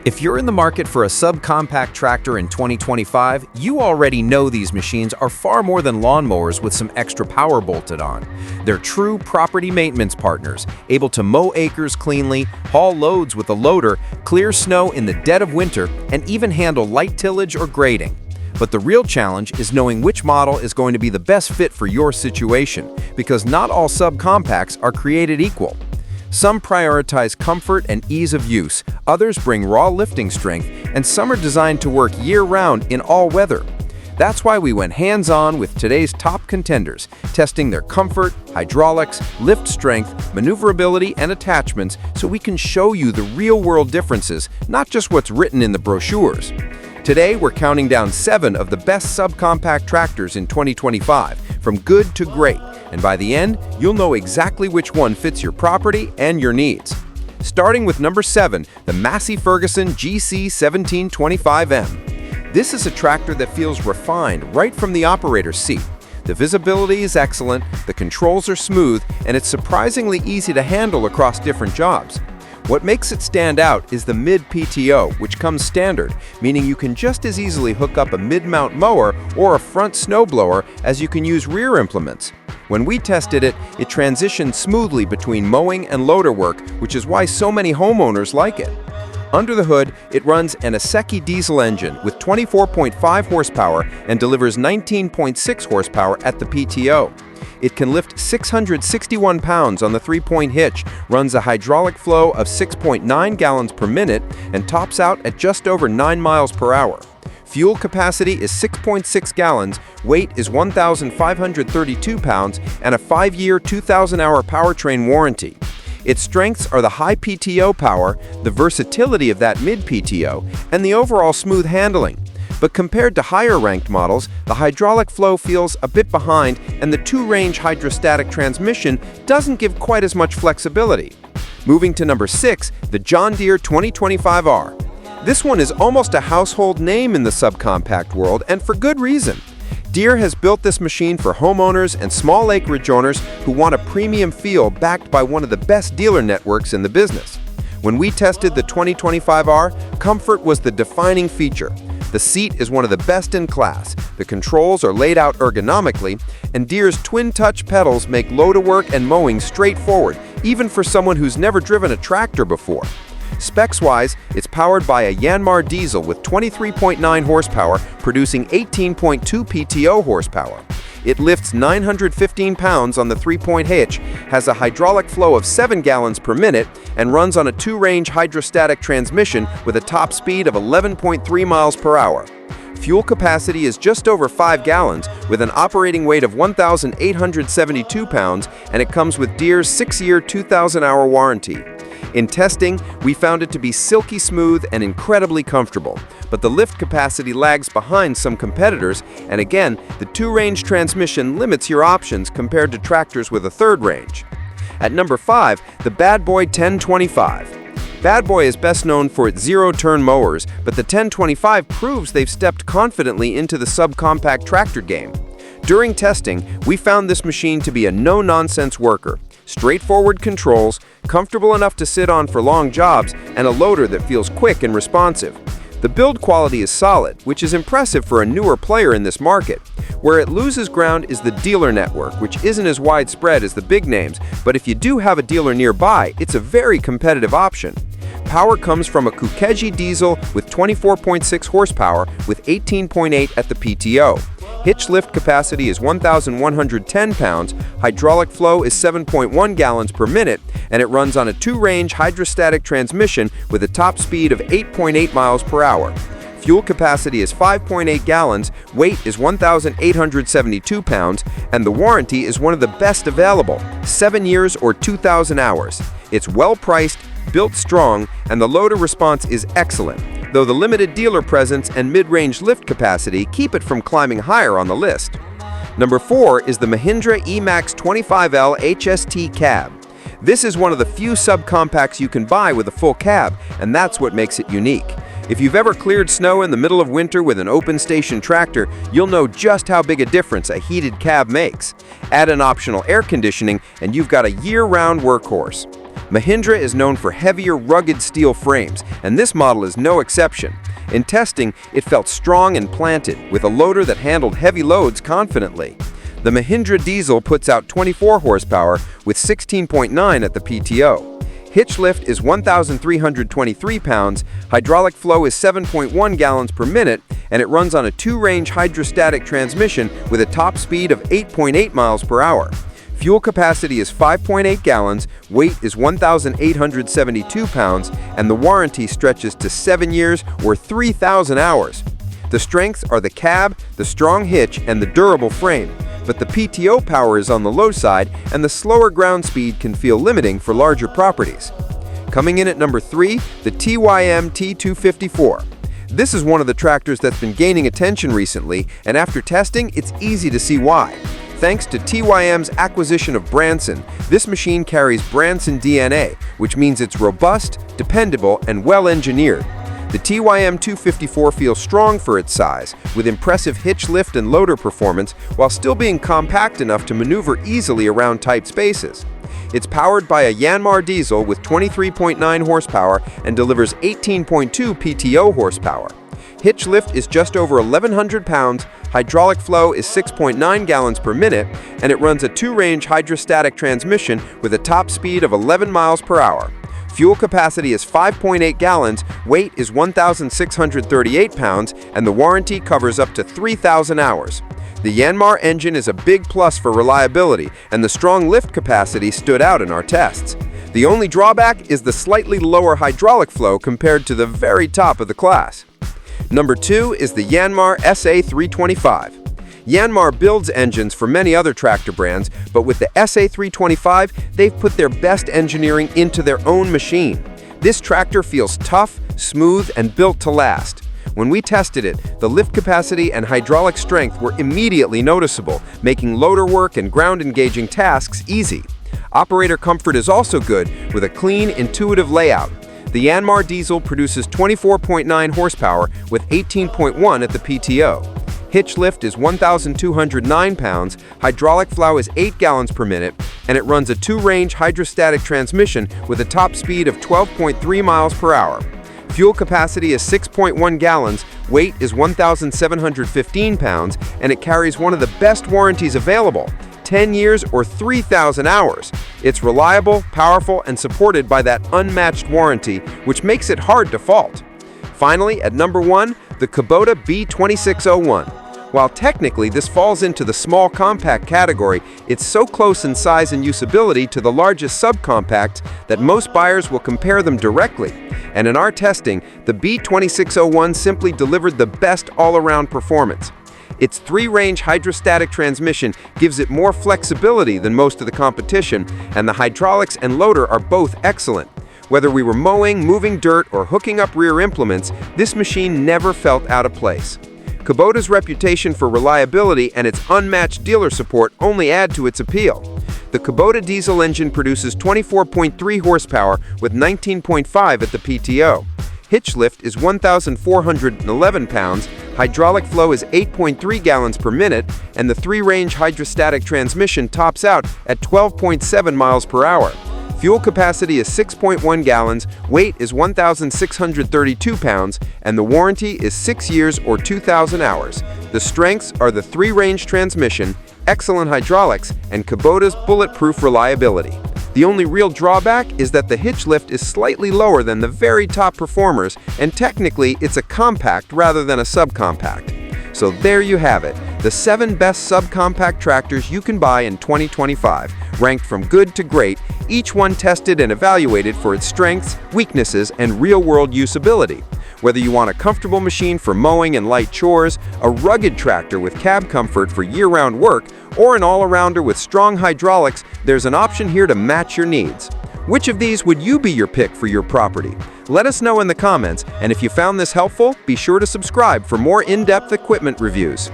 If you're in the market for a subcompact tractor in 2025, you already know these machines are far more than lawnmowers with some extra power bolted on. They're true property maintenance partners, able to mow acres cleanly, haul loads with a loader, clear snow in the dead of winter, and even handle light tillage or grading. But the real challenge is knowing which model is going to be the best fit for your situation, because not all subcompacts are created equal. Some prioritize comfort and ease of use, others bring raw lifting strength, and some are designed to work year-round in all weather. That's why we went hands-on with today's top contenders, testing their comfort, hydraulics, lift strength, maneuverability, and attachments so we can show you the real-world differences, not just what's written in the brochures. Today, we're counting down 7 of the best subcompact tractors in 2025, from good to great, and by the end, you'll know exactly which one fits your property and your needs. Starting with number 7, the Massey Ferguson GC1725M. This is a tractor that feels refined right from the operator's seat. The visibility is excellent, the controls are smooth, and it's surprisingly easy to handle across different jobs. What makes it stand out is the mid-PTO, which comes standard, meaning you can just as easily hook up a mid-mount mower or a front snowblower as you can use rear implements. When we tested it, it transitioned smoothly between mowing and loader work, which is why so many homeowners like it. Under the hood, it runs an Acreage diesel engine with 24.5 horsepower and delivers 19.6 horsepower at the PTO. It can lift 661 pounds on the 3-point hitch, runs a hydraulic flow of 6.9 gallons per minute, and tops out at just over 9 miles per hour. Fuel capacity is 6.6 gallons, weight is 1,532 pounds, and a 5-year, 2,000-hour powertrain warranty. Its strengths are the high PTO power, the versatility of that mid-PTO, and the overall smooth handling. But compared to higher-ranked models, the hydraulic flow feels a bit behind, and the 2-range hydrostatic transmission doesn't give quite as much flexibility. Moving to number 6, the John Deere 2025R. This one is almost a household name in the subcompact world, and for good reason. Deere has built this machine for homeowners and small acreage owners who want a premium feel backed by one of the best dealer networks in the business. When we tested the 2025R, comfort was the defining feature. The seat is one of the best in class, the controls are laid out ergonomically, and Deere's twin-touch pedals make loader work and mowing straightforward, even for someone who's never driven a tractor before. Specs-wise, it's powered by a Yanmar diesel with 23.9 horsepower, producing 18.2 PTO horsepower. It lifts 915 pounds on the 3-point hitch, has a hydraulic flow of 7 gallons per minute, and runs on a 2-range hydrostatic transmission with a top speed of 11.3 miles per hour. Fuel capacity is just over 5 gallons, with an operating weight of 1,872 pounds, and it comes with Deere's 6-year, 2,000-hour warranty. In testing, we found it to be silky smooth and incredibly comfortable, but the lift capacity lags behind some competitors, and again, the 2-range transmission limits your options compared to tractors with a 3rd range. At number 5, the Bad Boy 1025. Bad Boy is best known for its zero-turn mowers, but the 1025 proves they've stepped confidently into the subcompact tractor game. During testing, we found this machine to be a no-nonsense worker. Straightforward controls, comfortable enough to sit on for long jobs, and a loader that feels quick and responsive. The build quality is solid, which is impressive for a newer player in this market. Where it loses ground is the dealer network, which isn't as widespread as the big names, but if you do have a dealer nearby, it's a very competitive option. Power comes from a Kubota diesel with 24.6 horsepower with 18.8 at the PTO. Hitch lift capacity is 1,110 pounds, hydraulic flow is 7.1 gallons per minute, and it runs on a 2-range hydrostatic transmission with a top speed of 8.8 miles per hour. Fuel capacity is 5.8 gallons, weight is 1,872 pounds, and the warranty is one of the best available, 7 years or 2,000 hours. It's well-priced, built strong, and the loader response is excellent, though the limited dealer presence and mid-range lift capacity keep it from climbing higher on the list. Number 4 is the Mahindra eMAX 25L HST cab. This is one of the few subcompacts you can buy with a full cab, and that's what makes it unique. If you've ever cleared snow in the middle of winter with an open station tractor, you'll know just how big a difference a heated cab makes. Add an optional air conditioning, and you've got a year-round workhorse. Mahindra is known for heavier, rugged steel frames, and this model is no exception. In testing, it felt strong and planted, with a loader that handled heavy loads confidently. The Mahindra diesel puts out 24 horsepower with 16.9 at the PTO. Hitch lift is 1,323 pounds, hydraulic flow is 7.1 gallons per minute, and it runs on a 2-range hydrostatic transmission with a top speed of 8.8 miles per hour. Fuel capacity is 5.8 gallons, weight is 1,872 pounds, and the warranty stretches to 7 years or 3,000 hours. The strengths are the cab, the strong hitch, and the durable frame, but the PTO power is on the low side, and the slower ground speed can feel limiting for larger properties. Coming in at number 3, the TYM T254. This is one of the tractors that's been gaining attention recently, and after testing, it's easy to see why. Thanks to TYM's acquisition of Branson, this machine carries Branson DNA, which means it's robust, dependable, and well-engineered. The TYM 254 feels strong for its size, with impressive hitch lift and loader performance, while still being compact enough to maneuver easily around tight spaces. It's powered by a Yanmar diesel with 23.9 horsepower and delivers 18.2 PTO horsepower. Hitch lift is just over 1,100 pounds, hydraulic flow is 6.9 gallons per minute, and it runs a 2-range hydrostatic transmission with a top speed of 11 miles per hour. Fuel capacity is 5.8 gallons, weight is 1,638 pounds, and the warranty covers up to 3,000 hours. The Yanmar engine is a big plus for reliability, and the strong lift capacity stood out in our tests. The only drawback is the slightly lower hydraulic flow compared to the very top of the class. Number 2 is the Yanmar SA325. Yanmar builds engines for many other tractor brands, but with the SA325, they've put their best engineering into their own machine. This tractor feels tough, smooth, and built to last. When we tested it, the lift capacity and hydraulic strength were immediately noticeable, making loader work and ground-engaging tasks easy. Operator comfort is also good, with a clean, intuitive layout. The Yanmar diesel produces 24.9 horsepower with 18.1 at the PTO. Hitch lift is 1,209 pounds, hydraulic flow is 8 gallons per minute, and it runs a 2-range hydrostatic transmission with a top speed of 12.3 miles per hour. Fuel capacity is 6.1 gallons, weight is 1,715 pounds, and it carries one of the best warranties available, 10 years or 3,000 hours. It's reliable, powerful, and supported by that unmatched warranty, which makes it hard to fault. Finally, at number 1, the Kubota B2601. While technically this falls into the small compact category, it's so close in size and usability to the largest subcompact that most buyers will compare them directly. And in our testing, the B2601 simply delivered the best all-around performance. Its 3-range hydrostatic transmission gives it more flexibility than most of the competition, and the hydraulics and loader are both excellent. Whether we were mowing, moving dirt, or hooking up rear implements, this machine never felt out of place. Kubota's reputation for reliability and its unmatched dealer support only add to its appeal. The Kubota diesel engine produces 24.3 horsepower with 19.5 at the PTO. Hitch lift is 1,411 pounds, hydraulic flow is 8.3 gallons per minute, and the 3-range hydrostatic transmission tops out at 12.7 miles per hour. Fuel capacity is 6.1 gallons, weight is 1,632 pounds, and the warranty is 6 years or 2,000 hours. The strengths are the 3-range transmission, excellent hydraulics, and Kubota's bulletproof reliability. The only real drawback is that the hitch lift is slightly lower than the very top performers, and technically it's a compact rather than a subcompact. So there you have it, the 7 best subcompact tractors you can buy in 2025, ranked from good to great, each one tested and evaluated for its strengths, weaknesses, and real-world usability. Whether you want a comfortable machine for mowing and light chores, a rugged tractor with cab comfort for year-round work, or an all-arounder with strong hydraulics, there's an option here to match your needs. Which of these would you be your pick for your property? Let us know in the comments, and if you found this helpful, be sure to subscribe for more in-depth equipment reviews.